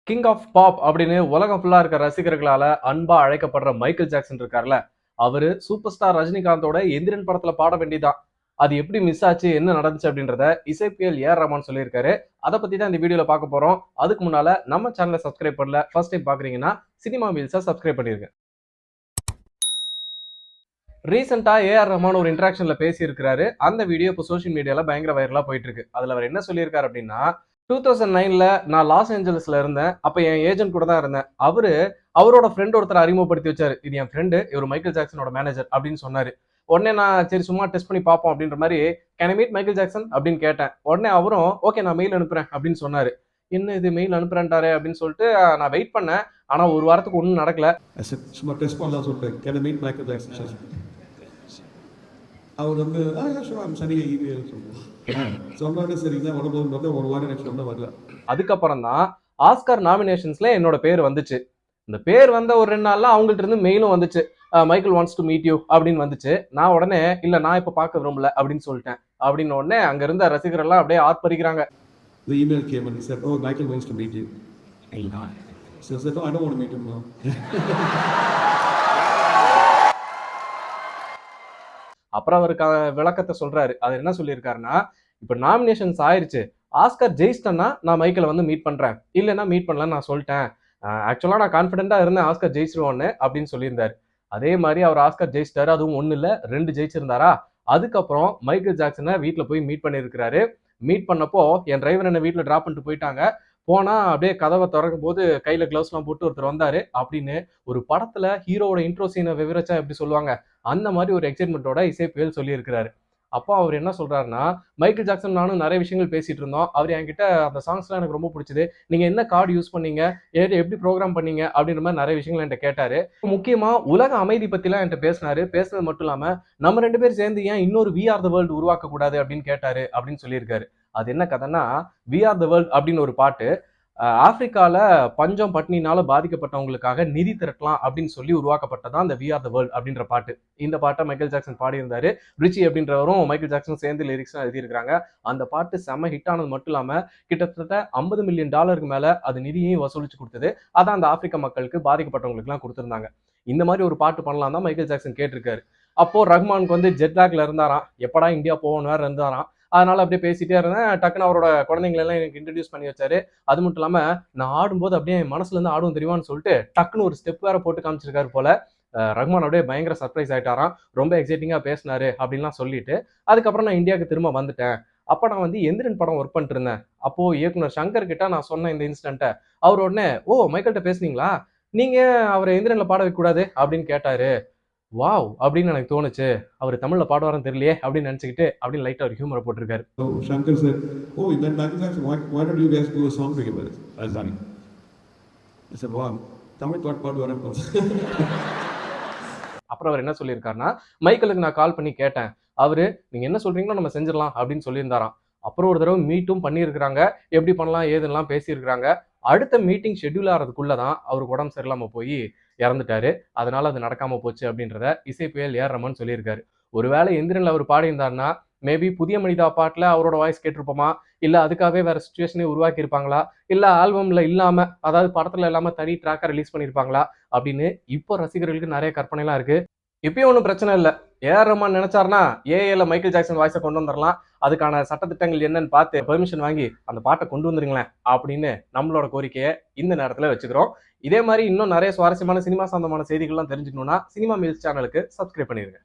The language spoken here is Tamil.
கிங் ஆஃப் பாப் அப்படின்னு உலகம் ஃபுல்லா இருக்க ரசிகர்களால அன்பா அழைக்கப்படுற மைக்கேல் ஜாக்சன் இருக்கார்ல, அவரு சூப்பர் ஸ்டார் ரஜினிகாந்தோட எந்திரன் படத்துல பாட வேண்டியதான். அது எப்படி மிஸ் ஆச்சு, என்ன நடந்துச்சு அப்படின்றத இசைப்பியல் ஏஆர் ரஹ்மான் சொல்லியிருக்காரு. அதை பத்தி தான் இந்த வீடியோல பார்க்க போறோம். அதுக்கு முன்னால நம்ம சேனலை சப்ஸ்கிரைப் பண்ணல, ஃபர்ஸ்ட் டைம் பாக்குறீங்கன்னா சினிமா மீல்ஸை சப்ஸ்கிரைப் பண்ணிருங்க. ரீசெண்டா ஏஆர் ரஹ்மான் ஒரு இன்டராக்ஷன்ல பேசி இருக்கிறாரு. அந்த வீடியோ இப்போ சோஷியல் மீடியால பயங்கர வைரலா போயிட்டு இருக்கு. அதுல அவர் என்ன சொல்லியிருக்காரு அப்படின்னா, 2009ல நான் லாஸ் ஏஞ்சல்ஸ்ல இருந்தேன். அப்ப என் ஏஜென்ட் கூட தான் இருந்தேன். அவரோட ஃப்ரெண்ட் ஒருத்தர் அறிமுகப்படுத்தி வச்சாரு. இது என் ஃப்ரெண்டு, இவர் மைக்கேல் ஜாக்சனோட மேனேஜர் அப்படின்னு சொன்னாரு. உடனே நான் சரி சும்மா டெஸ்ட் பண்ணி பார்ப்போம் அப்படின்ற மாதிரி can I meet Michael Jackson அப்படின்னு கேட்டேன். உடனே அவரும் ஓகே நான் மெயில் அனுப்புறேன் அப்படின்னு சொன்னாரு. என்ன இது மெயில் அனுப்புறேன்ட்டாரு அப்படின்னு சொல்லிட்டு நான் வெயிட் பண்ணேன். ஆனா ஒரு வாரத்துக்கு ஒன்றும் நடக்கல. சும்மா டெஸ்ட் பண்ணலாம் சொல்லிட்டு can I meet Michael Jackson. அவர் வந்து சரியா இமெயில் சொன்னாரு. சரிங்களா உடம்பு ஒரு வாரம் நெக்ஸ்ட் வந்து வரல. அதுக்கப்புறம் தான் ஆஸ்கர் நாமினேஷன்ஸ்ல என்னோட பேர் வந்துச்சு. இந்த பேர் வந்த ஒரு 2 நாள்ல அவங்கள்ட்ட இருந்து மெயிலும் வந்துச்சு. Michael wants to meet you அப்படின்னு வந்துச்சு. நான் உடனே இல்ல நான் இப்ப பார்க்க விரும்பல அப்படின்னு சொல்லிட்டேன். அப்படின்னு உடனே அங்க இருந்த ரசிகர்கள் எல்லாம் அப்படியே ஆர்ப்பரிக்கிறாங்க. The email came and he said, "Oh, Michael wants to meet you." So I said, "No, I don't want to meet him now." அப்புறம் அவருக்கு விளக்கத்தை சொல்றாரு. அது என்ன சொல்லியிருக்காருன்னா, இப்ப நாமினேஷன்ஸ் ஆயிருச்சு, ஆஸ்கர் ஜெயிச்சிட்டேன்னா நான் மைக்கேலை வந்து மீட் பண்றேன், இல்லைன்னா மீட் பண்ணலன்னு நான் சொல்லிட்டேன். ஆக்சுவலா நான் கான்பிடென்டா இருந்தேன் ஆஸ்கர் ஜெயிச்சிருவோன்னு அப்படின்னு சொல்லியிருந்தாரு. அதே மாதிரி அவர் ஆஸ்கர் ஜெயிச்சிட்டாரு. அதுவும் 1 இல்ல 2 ஜெயிச்சிருந்தாரா. அதுக்கப்புறம் மைக்கேல் ஜாக்சனை வீட்டுல போய் மீட் பண்ணியிருக்கிறாரு. மீட் பண்ணப்போ என் டிரைவர் என்ன வீட்டுல டிராப் பண்ணிட்டு போயிட்டாங்க. போனா அப்படியே கதவை திறக்கும் போது கையில கிளவுஸ் எல்லாம் போட்டு ஒருத்தர் வந்தாரு அப்படின்னு ஒரு படத்துல ஹீரோவோட இன்ட்ரோ சீனை விவரிச்சா எப்படி சொல்லுவாங்க, அந்த மாதிரி ஒரு எக்ஸைட்மெண்ட்டோட இசை புயல் சொல்லியிருக்கிறாரு. அப்போ அவர் என்ன சொல்றாருன்னா, மைக்கேல் ஜாக்சன் நானும் நிறைய விஷயங்கள் பேசிட்டு இருந்தோம். அவர் என்கிட்ட அந்த சாங்ஸ்லாம் எனக்கு ரொம்ப பிடிச்சது, நீங்க என்ன கார்டு யூஸ் பண்ணீங்க, எப்படி ப்ரோக்ராம் பண்ணீங்க அப்படின்ற மாதிரி நிறைய விஷயங்கள் என்கிட்ட கேட்டாரு. முக்கியமா உலக அமைதி பத்திலாம் என்கிட்ட பேசினாரு. பேசுனது மட்டும் இல்லாம நம்ம 2 பேரும் சேர்ந்து ஏன் இன்னொரு வி ஆர் த வேர்ல்டு உருவாக்க கூடாது அப்படின்னு கேட்டாரு அப்படின்னு சொல்லியிருக்காரு. அது என்ன கதைன்னா, வி ஆர் த வேர்ல்ட் அப்படின்னு ஒரு பாட்டு ஆப்பிரிக்கால பஞ்சம் பட்டினினால பாதிக்கப்பட்டவங்களுக்காக நிதி திரட்டலாம் அப்படின்னு சொல்லி உருவாக்கப்பட்டதான் அந்த வி ஆர் த வேர்ல்ட் அப்படின்ற பாட்டு. இந்த பாட்டை மைக்கேல் ஜாக்சன் பாடியிருந்தாரு. ரிச்சி அப்படின்றவரும் மைக்கேல் ஜாக்சன் சேர்ந்து லிரிக்ஸ் எழுதியிருக்காங்க. அந்த பாட்டு செம்ம ஹிட் ஆனது மட்டும் இல்லாம கிட்டத்தட்ட $50 மில்லியன் மேல அது நிதியையும் வசூலிச்சு கொடுத்தது. அதான் அந்த ஆப்பிரிக்க மக்களுக்கு பாதிக்கப்பட்டவங்களுக்கு எல்லாம் கொடுத்திருந்தாங்க. இந்த மாதிரி ஒரு பாட்டு பண்ணலாம் தான் மைக்கேல் ஜாக்சன் கேட்டிருக்காரு. அப்போ ரஹ்மானுக்கு வந்து ஜெட்லாக்ல இருந்தாராம், எப்படா இந்தியா போகணும் வேற இருந்தாராம். அதனால அப்படியே பேசிட்டே இருந்தேன். டக்குன்னு அவரோட குழந்தைங்களை எல்லாம் எனக்கு இன்ட்ரடியூஸ் பண்ணி வச்சாரு. அது மட்டும் இல்லாம நான் ஆடும்போது அப்படியே மனசுல இருந்து ஆடும் தெரியுமான்னு சொல்லிட்டு டக்குன்னு ஒரு ஸ்டெப் வேற போட்டு காமிச்சிருக்காரு போல. ரஹ்மான் அப்படியே பயங்கர சர்ப்ரைஸ் ஆயிட்டாராம். ரொம்ப எக்ஸைட்டிங்கா பேசினாரு அப்படின்லாம் சொல்லிட்டு அதுக்கப்புறம் நான் இந்தியாவுக்கு திரும்ப வந்துட்டேன். அப்ப நான் வந்து எந்திரன் படம் ஒர்க் பண்ணிட்டு இருந்தேன். அப்போ இயக்குனர் சங்கர் கிட்ட நான் சொன்ன இந்த இன்சிடென்ட்டை அவர் உடனே ஓ மைக்கேல்கிட்ட பேசுனீங்களா, நீங்க அவரை எந்திரன்ல பாட வைக்க கூடாது அப்படின்னு கேட்டாரு. வாவ் அப்படின்னு எனக்கு தோணுச்சு. அவர் தமிழ்ல பாடுவாருன்னு தெரியலையே அப்படின்னு நினைச்சுக்கிட்டு அப்படின்னு லைட்டா ஒரு ஹியூமரை போட்டிருக்காரு. So Shankar said, "Oh, then Michael Jackson, why don't you guys do a song together?" Azani. I said, "Wow, Tamil பாட்டு பாடுவாரேன்னு." அப்புறம் அவர் என்ன சொல்லியிருக்காருன்னா, மைக்கேலுக்கு நான் கால் பண்ணி கேட்டேன். அவரு நீங்க என்ன சொல்றீங்களோ நம்ம செஞ்சிடலாம் அப்படின்னு சொல்லியிருந்தாராம். அப்புறம் ஒரு தடவை மீட்டும் பண்ணியிருக்கிறாங்க. எப்படி பண்ணலாம் ஏதுன்னெல்லாம் பேசியிருக்கிறாங்க. அடுத்த மீட்டிங் ஷெட்யூல் ஆகிறதுக்குள்ளதான் அவருக்கு உடம்பு சரியில்லாம போய் இறந்துட்டாரு. அதனால அது நடக்காம போச்சு அப்படின்றத இசை புயல் ஏஆர் ரஹ்மான் சொல்லியிருக்காரு. ஒருவேளை எந்திரன்ல அவர் பாடியிருந்தாருன்னா மேபி புதிய மனிதா பாட்டுல அவரோட வாய்ஸ் கேட்டிருப்போமா, இல்ல அதுக்காகவே வேற சுச்சுவேஷனே உருவாக்கி இருப்பாங்களா, இல்ல ஆல்பம்ல இல்லாம அதாவது படத்துல இல்லாம தனி ட்ராக்கா ரிலீஸ் பண்ணிருப்பாங்களா அப்படின்னு இப்போ ரசிகர்களுக்கு நிறைய கற்பனை எல்லாம் இருக்கு. இப்பயும் ஒன்றும் பிரச்சனை இல்லை. ஏஆர் ரஹ்மான் நினைச்சாருன்னா ஏஏல மைக்கேல் ஜாக்சன் வாய்ஸை கொண்டு வந்துடலாம். அதுக்கான சட்டத்திட்டங்கள் என்னன்னு பார்த்து பெர்மிஷன் வாங்கி அந்த பாட்டை கொண்டு வந்துருங்களேன் அப்படின்னு நம்மளோட கோரிக்கையை இந்த நேரத்தில் வச்சுக்கிறோம். இதே மாதிரி இன்னும் நிறைய சுவாரஸ்யமான சினிமா சம்பந்தமான செய்திகள்லாம் தெரிஞ்சுக்கணும்னா சினிமா மீல்ஸ் சேனலுக்கு சப்ஸ்கிரைப் பண்ணிருங்க.